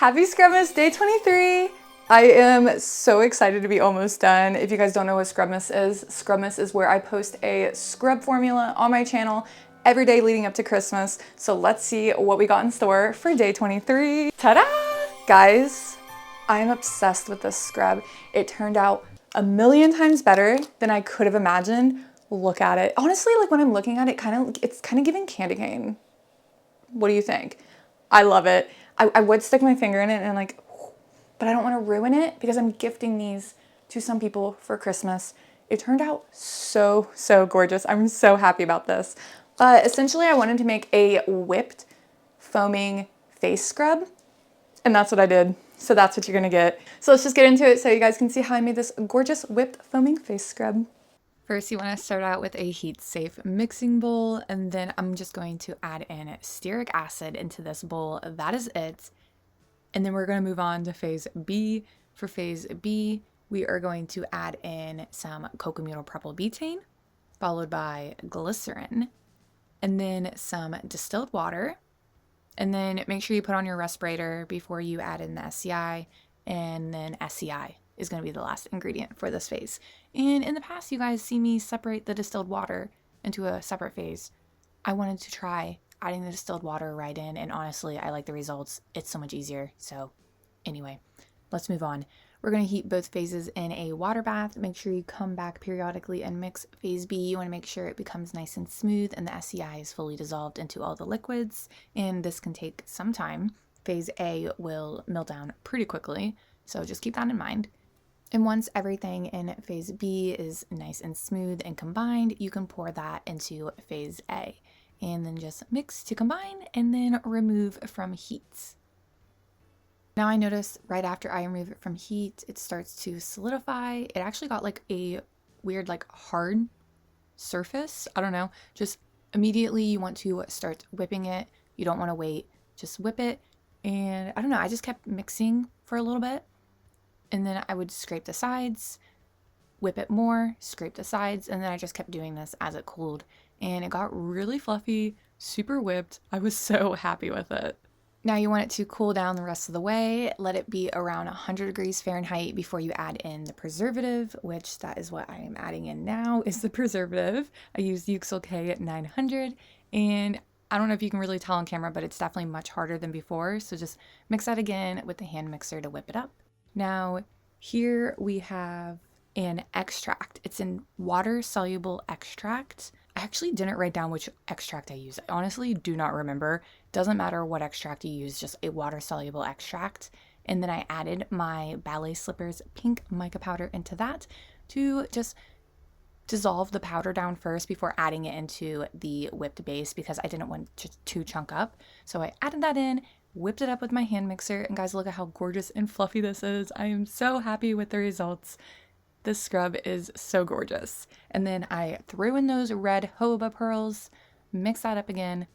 Happy Scrubmas Day 23! I am so excited to be almost done. If you guys don't know what Scrubmas is where I post a scrub formula on my channel every day leading up to Christmas. So let's see what we got in store for day 23. Ta-da! Guys, I am obsessed with this scrub. It turned out a million times better than I could have imagined. Look at it. Honestly, like when I'm looking at it, it's kind of giving candy cane. What do you think? I love it. I would stick my finger in it and like, but I don't want to ruin it because I'm gifting these to some people for Christmas. It turned out so, so gorgeous. I'm so happy about this. Essentially, I wanted to make a whipped foaming face scrub, and that's what I did. So that's what you're gonna get. So let's just get into it so you guys can see how I made this gorgeous whipped foaming face scrub. First, you want to start out with a heat-safe mixing bowl, and then I'm just going to add in stearic acid into this bowl. That is it. And then we're going to move on to phase B. For phase B, we are going to add in some cocamidopropylbutane, followed by glycerin, and then some distilled water. And then make sure you put on your respirator before you add in the SCI, and then SCI is going to be the last ingredient for this phase. And in the past, you guys see me separate the distilled water into a separate phase. I wanted to try adding the distilled water right in, and honestly, I like the results. It's so much easier. So anyway, let's move on. We're going to heat both phases in a water bath. Make sure you come back periodically and mix phase B. You want to make sure it becomes nice and smooth and the SCI is fully dissolved into all the liquids, and this can take some time. Phase A will melt down pretty quickly, so just keep that in mind. And once everything in phase B is nice and smooth and combined, you can pour that into phase A and then just mix to combine and then remove from heat. Now I notice right after I remove it from heat, it starts to solidify. It actually got like a weird like hard surface. I don't know. Just immediately you want to start whipping it. You don't want to wait. Just whip it. And I don't know. I just kept mixing for a little bit. And then I would scrape the sides, whip it more, scrape the sides, and then I just kept doing this as it cooled. And it got really fluffy, super whipped. I was so happy with it. Now you want it to cool down the rest of the way. Let it be around 100 degrees Fahrenheit before you add in the preservative, which that is what I am adding in now, is the preservative. I used Euxil K at 900, and I don't know if you can really tell on camera, but it's definitely much harder than before. So just mix that again with the hand mixer to whip it up. Now, here we have an extract. It's a water-soluble extract. I actually didn't write down which extract I used. I honestly do not remember. Doesn't matter what extract you use, just a water-soluble extract. And then I added my Ballet Slippers pink mica powder into that to just dissolve the powder down first before adding it into the whipped base because I didn't want it to chunk up. So I added that in, whipped it up with my hand mixer, and guys, look at how gorgeous and fluffy this is. I am so happy with the results. This scrub is so gorgeous. And then I threw in those red jojoba pearls, mix that up again,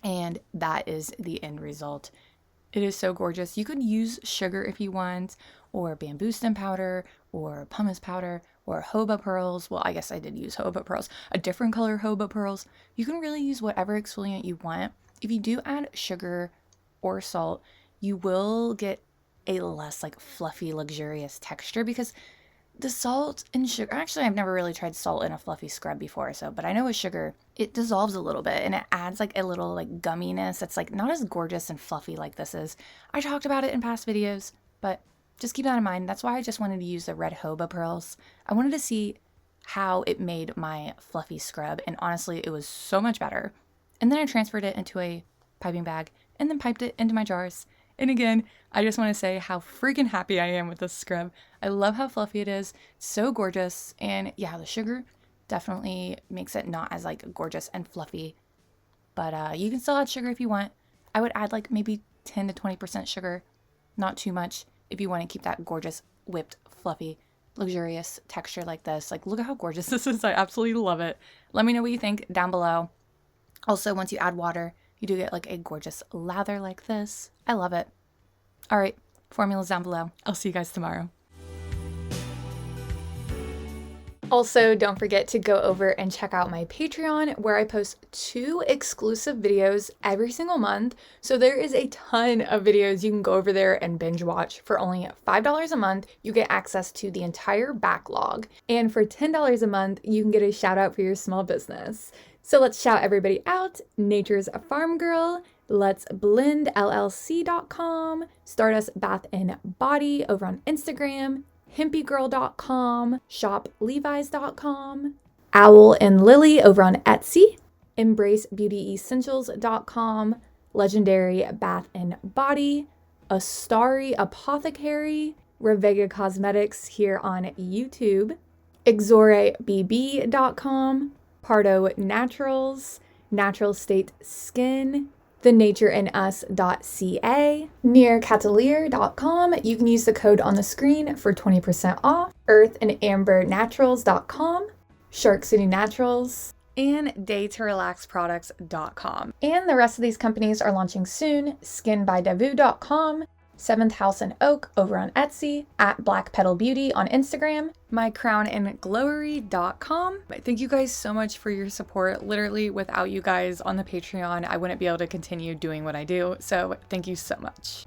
and that is the end result. It is so gorgeous. You could use sugar if you want, or bamboo stem powder, or pumice powder, or jojoba pearls. Well, I guess I did use jojoba pearls. A different color jojoba pearls. You can really use whatever exfoliant you want. If you do add sugar or salt, you will get a less like fluffy, luxurious texture because the salt and sugar, actually I've never really tried salt in a fluffy scrub before, but I know with sugar, it dissolves a little bit and it adds like a little like gumminess that's like not as gorgeous and fluffy like this is. I talked about it in past videos, but just keep that in mind. That's why I just wanted to use the red jojoba pearls. I wanted to see how it made my fluffy scrub, and honestly, it was so much better. And then I transferred it into a piping bag and then piped it into my jars. And again, I just want to say how freaking happy I am with this scrub. I love how fluffy it is. It's so gorgeous. And yeah, the sugar definitely makes it not as like gorgeous and fluffy. But you can still add sugar if you want. I would add like maybe 10 to 20% sugar. Not too much if you want to keep that gorgeous, whipped, fluffy, luxurious texture like this. Like, look at how gorgeous this is. I absolutely love it. Let me know what you think down below. Also, once you add water, you do get like a gorgeous lather like this. I love it. All right, formula's down below. I'll see you guys tomorrow. Also, don't forget to go over and check out my Patreon where I post 2 exclusive videos every single month. So there is a ton of videos you can go over there and binge watch. For only $5 a month, you get access to the entire backlog. And for $10 a month, you can get a shout out for your small business. So let's shout everybody out. Nature's Farm Girl, Let's Blend LLC.com, Stardust Bath and Body over on Instagram, hempygirl.com, shoplevis.com, Owl and Lily over on Etsy, embracebeautyessentials.com, Legendary Bath and Body, Astari Apothecary, Revega Cosmetics here on YouTube, exorebb.com, Pardo Naturals, Natural State Skin, thenatureindus.ca, nearcatelier.com. You can use the code on the screen for 20% off, earthandambernaturals.com, Shark City Naturals, and daytorelaxproducts.com. And the rest of these companies are launching soon: skinbydevu.com, Seventh House and Oak over on Etsy, at Black Petal Beauty on Instagram, mycrownandglowery.com. Thank you guys so much for your support. Literally, without you guys on the Patreon, I wouldn't be able to continue doing what I do. So thank you so much.